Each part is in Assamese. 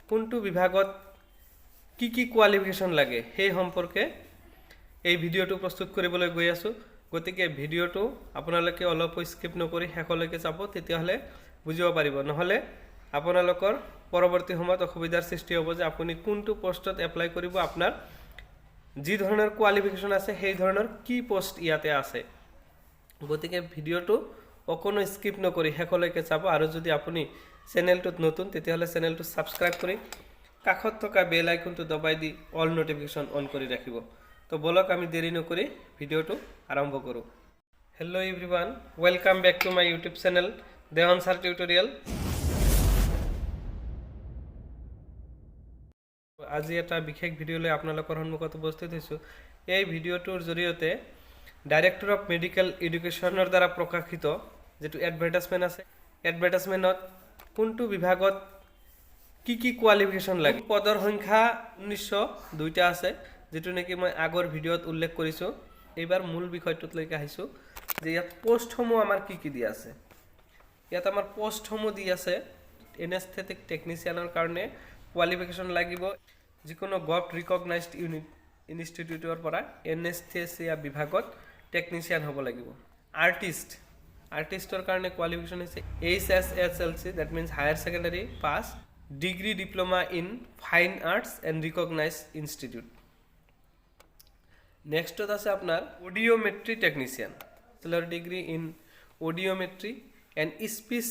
কোনটো বিভাগত কি কি কোৱালিফিকেশ্যন লাগে সেই সম্পৰ্কে এই ভিডিঅ'টো প্ৰস্তুত কৰিবলৈ গৈ আছোঁ। গতিকে ভিডিঅ'টো আপোনালোকে অলপ স্কিপ নকৰি শেষলৈকে যাব, তেতিয়াহ'লে বুজিব পাৰিব। নহ'লে আপোনালোকৰ পৰৱৰ্তী সময়ত অসুবিধাৰ সৃষ্টি হ'ব যে আপুনি কোনটো পোষ্টত এপ্লাই কৰিব, আপোনাৰ যি ধৰণৰ কোৱালিফিকেশ্যন আছে সেই ধৰণৰ কি পোষ্ট ইয়াতে আছে। গতিকে ভিডিঅ'টো অকণো স্কিপ নকৰি শেষলৈকে চাব। আৰু যদি আপুনি চেনেলটোত নতুন তেতিয়াহ'লে চেনেলটো ছাবস্ক্ৰাইব কৰি কাষত থকা বেল আইকনটো দবাই দি অল নটিফিকেশ্যন অন কৰি ৰাখিব। তো বলক আমি দেৰি নকৰি ভিডিঅ'টো আৰম্ভ কৰোঁ। Hello' everyone, welcome back to my YouTube channel Dewan sir tutorial. আজি এটা বিশেষ ভিডিঅ' লৈ আপোনালোকৰ সন্মুখত উপস্থিত হৈছোঁ। এই ভিডিঅ'টোৰ জৰিয়তে ডাইৰেক্টৰ অফ মেডিকেল এডুকেশ্যনৰ দ্বাৰা প্ৰকাশিত যিটো এডভাৰটাইজমেণ্ট আছে, এডভাৰটাইজমেণ্টত কোনটো বিভাগত কি কি কোৱালিফিকেশ্যন লাগে, পদৰ সংখ্যা 1902টা আছে, যেটো নেকি মই আগৰ ভিডিঅ'ত উল্লেখ কৰিছোঁ। এইবাৰ মূল বিষয়টোলৈকে আহিছোঁ যে ইয়াত পোষ্টসমূহ আমাৰ কি কি দিয়া আছে। ইয়াত আমাৰ পোষ্টসমূহ দি আছে এনেস্থেটিক টেকনিচিয়ানৰ কাৰণে কোৱালিফিকেশ্যন লাগিব যিকোনো গভট ৰিকগনাইজড ইনষ্টিটিউটৰ পৰা এনেস্থেচিয়া বিভাগত টেকনিচিয়ান হ'ব লাগিব। আৰ্টিষ্টৰ কাৰণে কোৱালিফিকেশ্যন হৈছে HSSLC, that means higher secondary pass, degree diploma in fine arts and recognised institute. নেক্সটত আছে আপোনাৰ audiometry technician, bachelor degree in audiometry and speech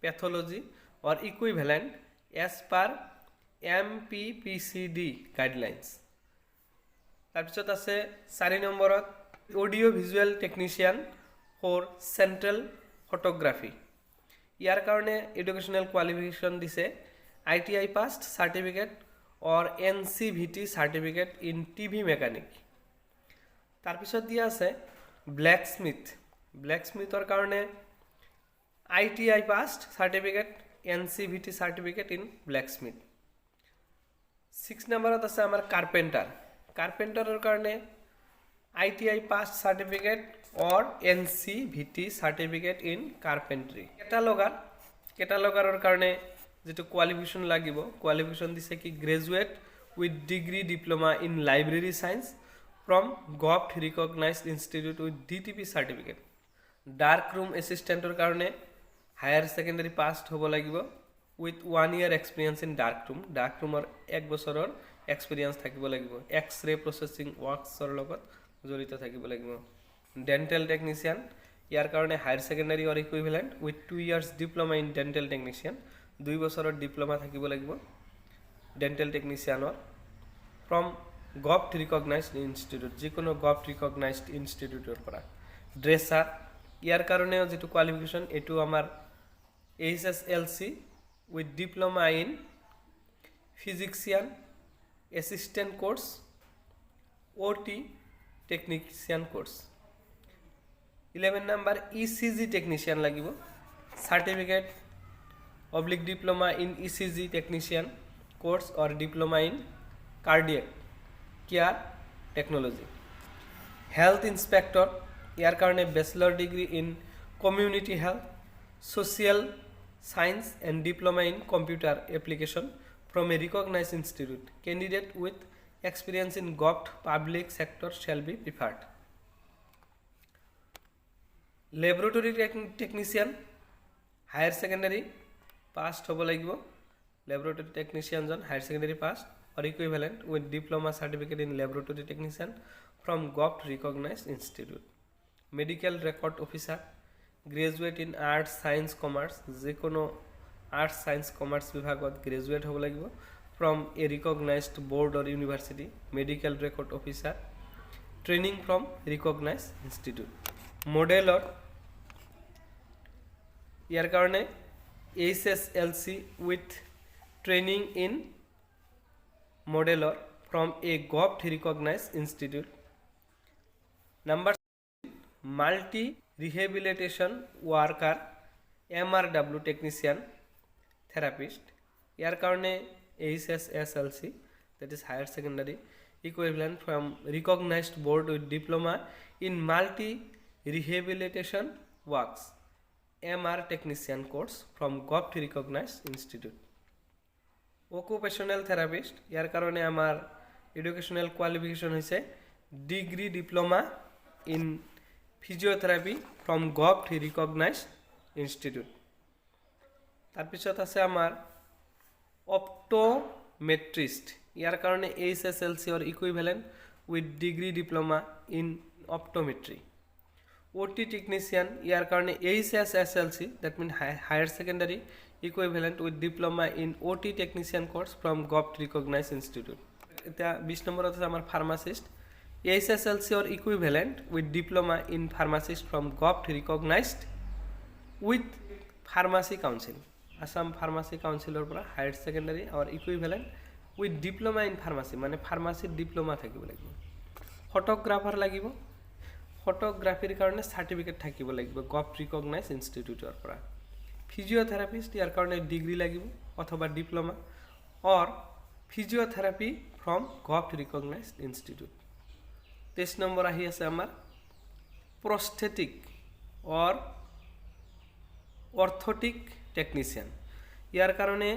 pathology or equivalent as per MPPCD guidelines. তাৰপিছত আছে 4 নম্বৰত audio' visual technician for central photography. ইয়াৰ কাৰণে এডুকেশ্যনেল কোৱালিফিকেশ্যন দিছে ITI passed certificate or NCVT certificate in TV mechanic. তাৰপিছত দিয়া আছে ব্লেকস্মিথৰ কাৰণে ITI passed certificate NCVT certificate in ব্লেকস্মিথ। 6 নম্বৰত আছে আমাৰ কাৰ্পেণ্টাৰৰ কাৰণে ITI passed certificate or NCVT certificate in carpentry. কেটালগাৰৰ কাৰণে যিটো কোৱালিফিকেশ্যন লাগিব, কোৱালিফিকেশ্যন দিছে কি graduate with degree diploma in library science from govt recognized institute with DTP certificate. Dark room এছিষ্টেণ্টৰ কাৰণে হায়াৰ ছেকেণ্ডাৰী পাষ্ট হ'ব লাগিব with 1 year experience in dark ৰুমৰ 1 বছৰৰ এক্সপিৰিয়েঞ্চ থাকিব লাগিব। এক্স-ৰে প্ৰচেছিং ৱৰ্কছৰ লগত জড়িত থাকিব লাগিব। ডেণ্টেল টেকনিচিয়ান, ইয়াৰ কাৰণে higher secondary or equivalent with 2 years diploma in dental technician, 2 বছৰৰ ডিপ্ল'মা থাকিব লাগিব ডেণ্টেল টেকনিচিয়ানৰ ফ্ৰম গভট ৰিকগনাইজড ইনষ্টিটিউট, যিকোনো গভট ৰিকগনাইজড ইনষ্টিটিউটৰ পৰা। ড্ৰেছাৰ, ইয়াৰ কাৰণেও যিটো কোৱালিফিকেশ্যন এইটো আমাৰ HSLC with diploma in physician assistant course OT technician course. 11 নম্বৰ ECG টেকনিচিয়ান লাগিব, certificate oblique diploma in ECG technician course or diploma in cardiac care technology. Health inspector, ইয়াৰ কাৰণে bachelor degree in community health social science and diploma in computer application from a recognized institute. Candidate with experience in govt public sector shall be preferred. Laboratory technician, higher secondary passed হ'ব লাগিব, laboratory টেকনিচিয়ানজন higher secondary passed or equivalent with diploma certificate in laboratory technician from govt recognized institute. Medical record officer, graduate in arts science commerce, যিকোনো আৰ্টছ ছায়েন্স কমাৰ্চ বিভাগত গ্ৰেজুৱেট হ'ব লাগিব from a recognized board or university. Medical record officer, training from recognized institute. Modeller, ইয়াৰ কাৰণে HSLC with training in modeller from a govt recognized institute. Number multi rehabilitation worker MRW technician therapist, ইয়াৰ কাৰণে HSLC that is higher secondary equivalent from recognized board with diploma in multi rehabilitation works MR technician course from govt recognized institute. Occupational therapist ইয়ার কারণে আমার এডুকেশনাল কোয়ালিফিকেশন হয়েছে degree diploma in physiotherapy from govt recognize institute. তারপিছত আছে আমার অপটোমেট্রিস্ট ইয়ার কারণে HSLC or equivalent with degree diploma in optometry। OT technician ইয়ার কারণে HSLC that means higher secondary equivalent with diploma in OT technician course from govt recognized institute। এটা 20 নম্বর আছে আমার pharmacist HSLC or equivalent with diploma in pharmacist from govt recognized with pharmacy council Assam Pharmacy Councilor পৰা higher secondary or equivalent with diploma in pharmacy মানে ফার্মাসির ডিপ্লোমা থাকিব লাগিব। ফটোগ্রাফার লাগিব, ফটোগ্রাফির কারণে সার্টিফিকেট থাকিব লাগিব গভট রিকগনাইজ ইনস্টিটিউটৰ পৰা। ফিজিওথেৰাপিস্ট ইয়াৰ কাৰণে ডিগ্ৰি লাগিব অথবা diploma or physiotherapy from govt recognize institute. 23 নম্বৰ আহি আছে আমাৰ প্রস্থেটিক অর অর্থোটিক টেকনিশিয়ান ইয়ার কারণে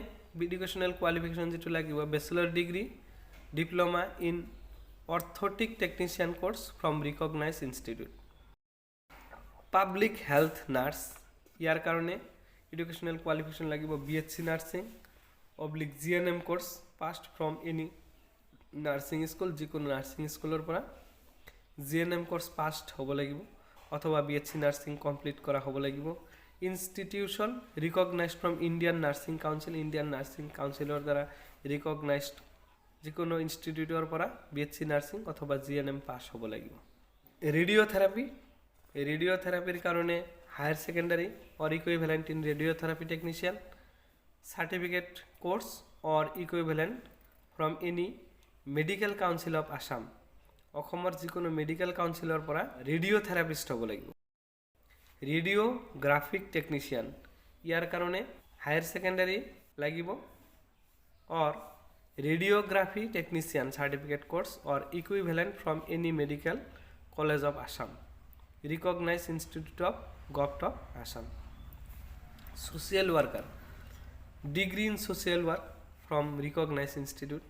এডুকেশনাল কোয়ালিফিকেশন যেটা লাগিব bachelor degree diploma in orthotic technician course from recognize institute. Public health nurse ইয়ার কারণে এডুকেশনাল কোয়ালিফিকেশন লাগিব B.Sc nursing oblique GNM course passed from any nursing school যিকোনো নার্সিং স্কুলৰ পৰা GNM কোৰ্স পাস্ট হ'ব লাগিব অথবা B.Sc নাৰ্সিং কমপ্লিট কৰা হ'ব লাগিব। Institution recognized from Indian nursing council Indian nursing কাউন্সিলৰ দ্বাৰা ৰিকগনাইজড যিকোনো ইনস্টিটিউটৰ পৰা B.Sc নার্সিং অথবা GNM পাস হ'ব লাগিব। রেডিওথেরাপির কারণে higher secondary or equivalent in radiotherapy technician certificate course or equivalent from any medical council of Assam অসমৰ যিকোনো মেডিকেল কাউন্সিলৰ পৰা রেডিওথেরাপিস্ট হ'ব লাগিব। রেডিওগ্রাফিক টেকনিশিয়ান ইয়ার কারণে হায়ার সেকেন্ডারি লাগিব or radiography technician certificate course or equivalent from any medical college of Assam recognize institute of govt of Assam. Social worker degree in social work from recognize institute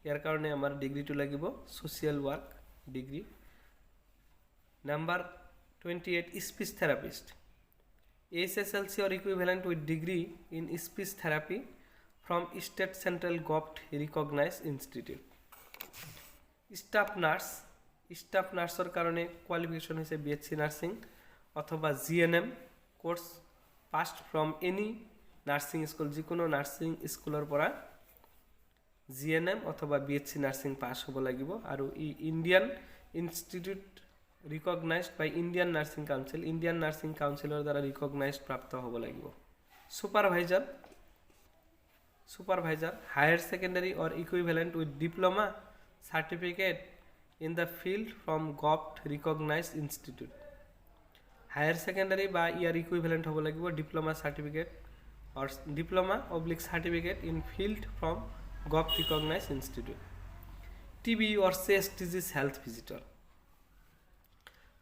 ইয়ার কারণে আমার ডিগ্রিটো লাগিব social work degree. Number 28 speech therapist HSLC or equivalent with degree in speech therapy from state central govt recognized institute। Staff নাৰ্সৰ কাৰণে কোয়ালিফিকেশন হৈছে B.Sc নাৰ্সিং অথবা GNM course passed from any nursing school যিকোনো নাৰ্সিং স্কুলৰ পৰা GNM অথবা B.Sc নাৰ্সিং পাস হ'ব লাগিব আৰু Indian institute recognized by Indian nursing council Indian nursing কাউন্সিলৰ দ্বাৰা ৰিকগনাইজড প্ৰাপ্ত হ'ব লাগিব। Supervisor higher secondary or equivalent with diploma certificate in the field from govt recognized institute higher secondary বা ইয়ার ইকুইভ্যালেন্ট হ'ব লাগিব diploma certificate or diploma oblique certificate in field from govt recognized institute. TB or chest disease health visitor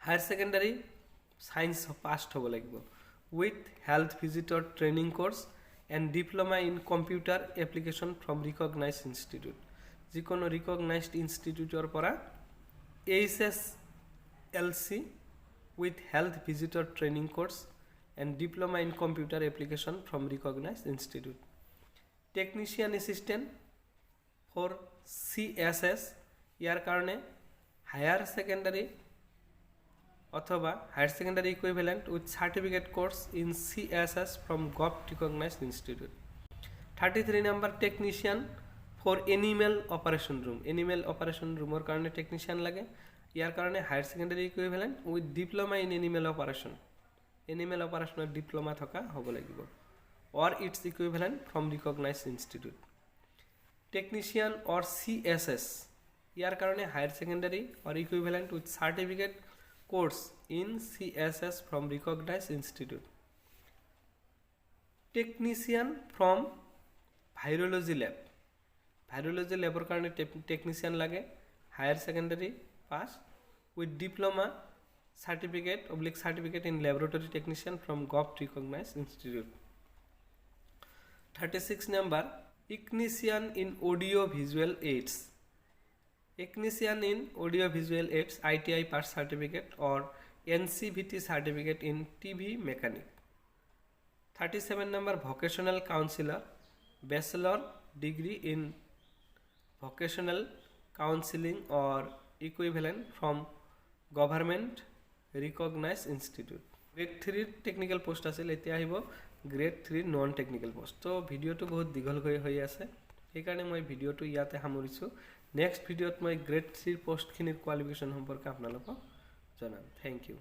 higher secondary science passed হ'ব লাগিব with health visitor training course and diploma in computer application from recognized institute যিকোনো রিকগনাইজড ইনস্টিটিউটৰ পৰা HSLC with health visitor training course and diploma in computer application from recognized institute. Technician assistant for CSS ইয়ার কারণে হায়ার সেকেন্ডারি অথবা higher secondary equivalent with certificate course in CSS from govt recognized institute. 33 number technician for animal operation room animal operation ৰুমৰ কাৰণে টেকনিশিয়ান লাগে ইয়াৰ কাৰণে higher secondary equivalent with diploma in animal অপাৰেশনৰ diploma থকা হ'ব লাগিব or its equivalent from recognized institute. Technician or CSS ইয়াৰ কাৰণে higher secondary or equivalent with certificate course in CSS from recognized institute। Technician from virology ল্যাবৰ কাৰণে টেকনিশিয়ান লাগে higher secondary pass with diploma certificate in laboratory technician from govt recognized institute। 36 number technician in audio visual aids, technician in audio visual aids ITI pass certificate or NCVT certificate in TV mechanic. 37 number vocational counselor, bachelor degree in vocational counseling or equivalent from government recognized institute. Grade 3 technical post আছিল, এতিয়া আহিব grade 3 non technical post. তো ভিডিওটো বহুত দীঘল হৈ আছে, সেইকাৰণে মই ভিডিওটো ইয়াতে সামৰিছোঁ। নেক্সট ভিডিওত মই গ্ৰেড 3 পোষ্টখিনিৰ কোৱালিফিকেশ্যন সম্পৰ্কে আপোনালোকক জনাম। Thank U.